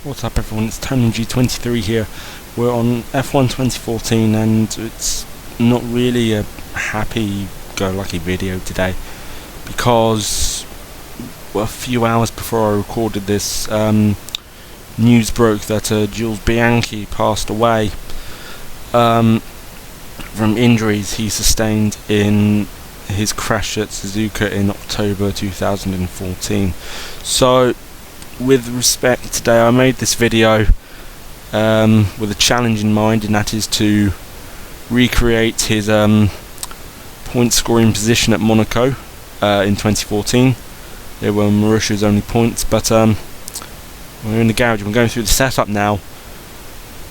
What's up everyone, it's Tony G23 here. We're on F1 2014 and it's not really a happy-go-lucky video today because a few hours before I recorded this, news broke that Jules Bianchi passed away from injuries he sustained in his crash at Suzuka in October 2014. So with respect, today I made this video with a challenge in mind, and that is to recreate his point scoring position at Monaco in 2014. They were Marusha's only points, but we're in the garage. We're going through the setup now.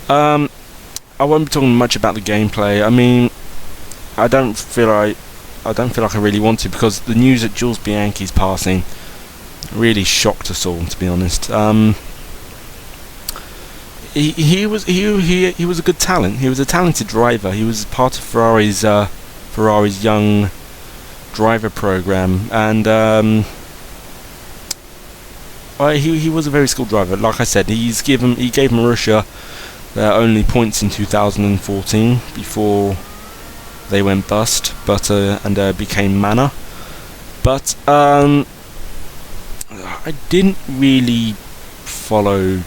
I won't be talking much about the gameplay. I mean, I don't feel like I really want to, because the news that Jules Bianchi's passing really shocked us all, to be honest. He was a good talent. He was a talented driver. He was part of Ferrari's young driver program, and he was a very skilled driver. Like I said, he gave Marusha their only points in 2014 before they went bust, and became Mana. But I didn't really follow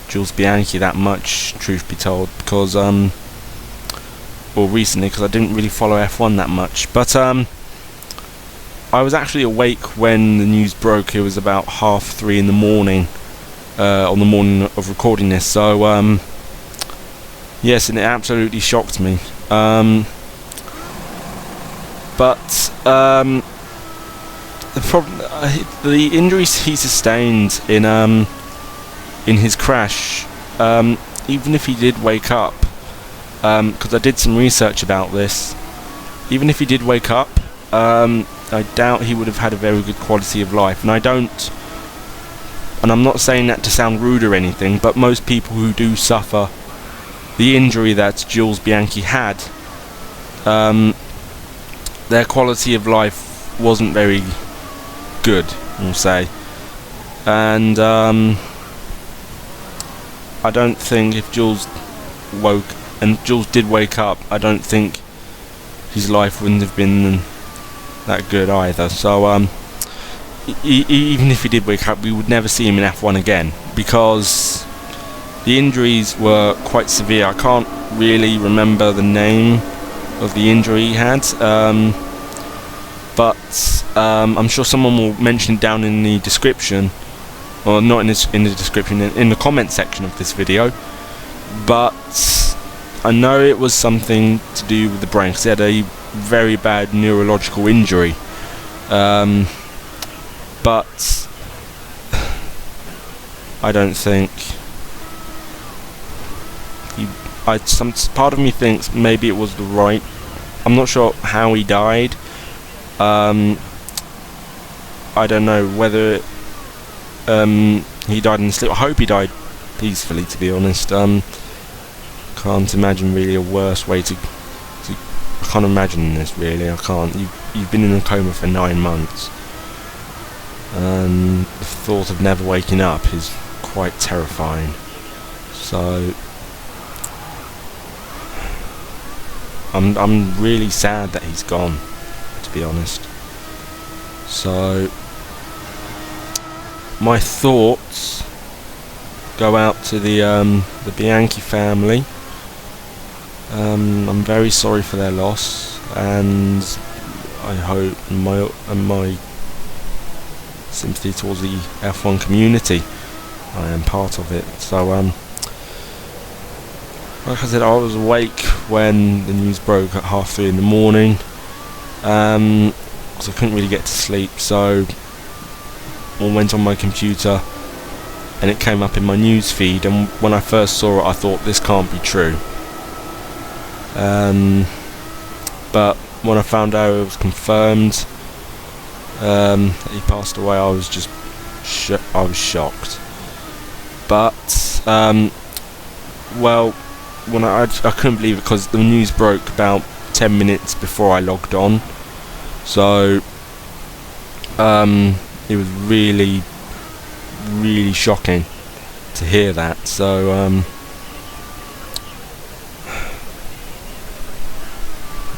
Jules Bianchi that much, truth be told, because recently, because I didn't really follow F1 that much. But I was actually awake when the news broke. It was about 3:30 in the morning, on the morning of recording this. So yes, and it absolutely shocked me. The problem, the injuries he sustained in his crash, even if he did wake up, because I did some research about this, even if he did wake up, I doubt he would have had a very good quality of life. And I'm not saying that to sound rude or anything, but most people who do suffer the injury that Jules Bianchi had, their quality of life wasn't very good, we'll say. And I don't think if Jules did wake up, I don't think his life wouldn't have been that good either. So even if he did wake up, we would never see him in F1 again, because the injuries were quite severe. I can't really remember the name of the injury he had, but I'm sure someone will mention it down in the description, or not in the description, in the comment section of this video. But I know it was something to do with the brain, because he had a very bad neurological injury. But I don't think some part of me thinks maybe it was the right. I'm not sure how he died. I don't know whether he died in his sleep. I hope he died peacefully, to be honest. Can't imagine really a worse way to I can't imagine this, really. I can't. You've been in a coma for 9 months, and the thought of never waking up is quite terrifying. So I'm really sad that he's gone, to be honest. So my thoughts go out to the Bianchi family. I'm very sorry for their loss, and I hope my sympathy towards the F1 community. I am part of it. So like I said, I was awake when the news broke at 3:30 in the morning, because I couldn't really get to sleep. So I went on my computer and it came up in my news feed, and when I first saw it I thought this can't be true. But when I found out it was confirmed that he passed away, I was just I was shocked. But well, when I couldn't believe it because the news broke about 10 minutes before I logged on, so it was really shocking to hear that. So I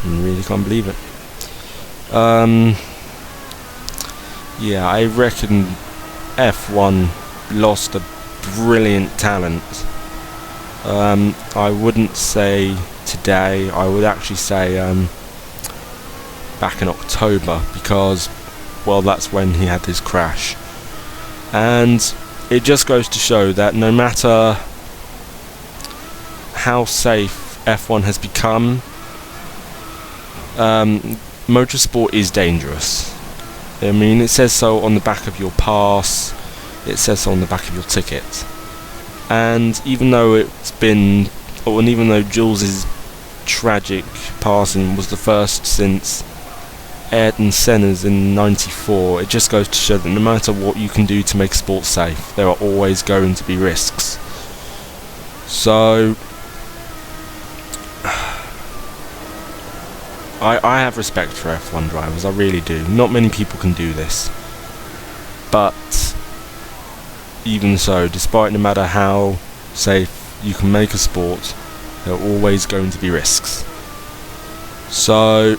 really can't believe it. Yeah, I reckon F1 lost a brilliant talent. I wouldn't say today, I would actually say back in October, because, well, that's when he had his crash. And it just goes to show that no matter how safe F1 has become, motorsport is dangerous. I mean, it says so on the back of your pass, it says so on the back of your ticket. And even though even though Jules' tragic passing was the first since Ayrton Senna's in '94, it just goes to show that no matter what you can do to make sport safe, there are always going to be risks. So I have respect for F1 drivers, I really do. Not many people can do this. But even so, despite no matter how safe you can make a sport, there are always going to be risks. So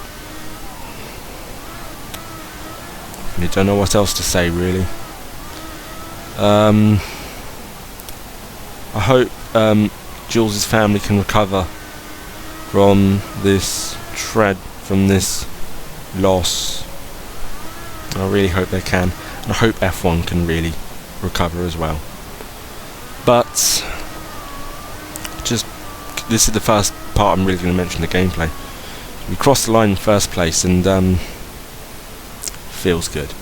I don't know what else to say, really. I hope Jules' family can recover from this loss. I really hope they can, and I hope F1 can really recover as well. But this is the first part I'm really going to mention the gameplay. We crossed the line in first place, and feels good.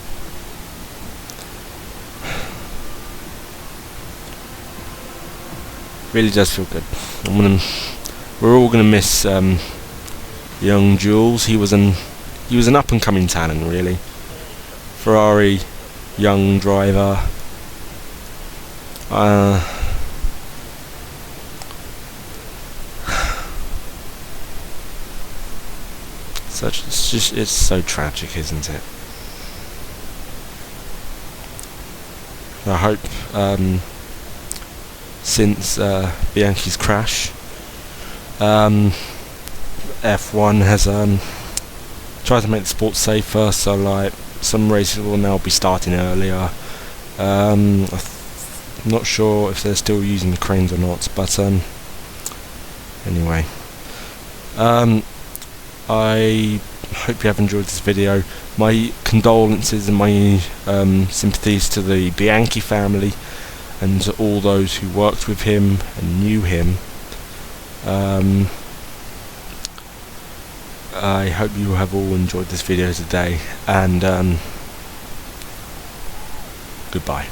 Really does feel good. We're all going to miss young Jules. He was an up and coming talent, really. Ferrari young driver. It's so tragic, isn't it? I hope since Bianchi's crash, F1 has tried to make the sport safer, so like some races will now be starting earlier. I'm not sure if they're still using the cranes or not, but anyway, I hope you have enjoyed this video. My condolences and my sympathies to the Bianchi family and to all those who worked with him and knew him. I hope you have all enjoyed this video today, and goodbye.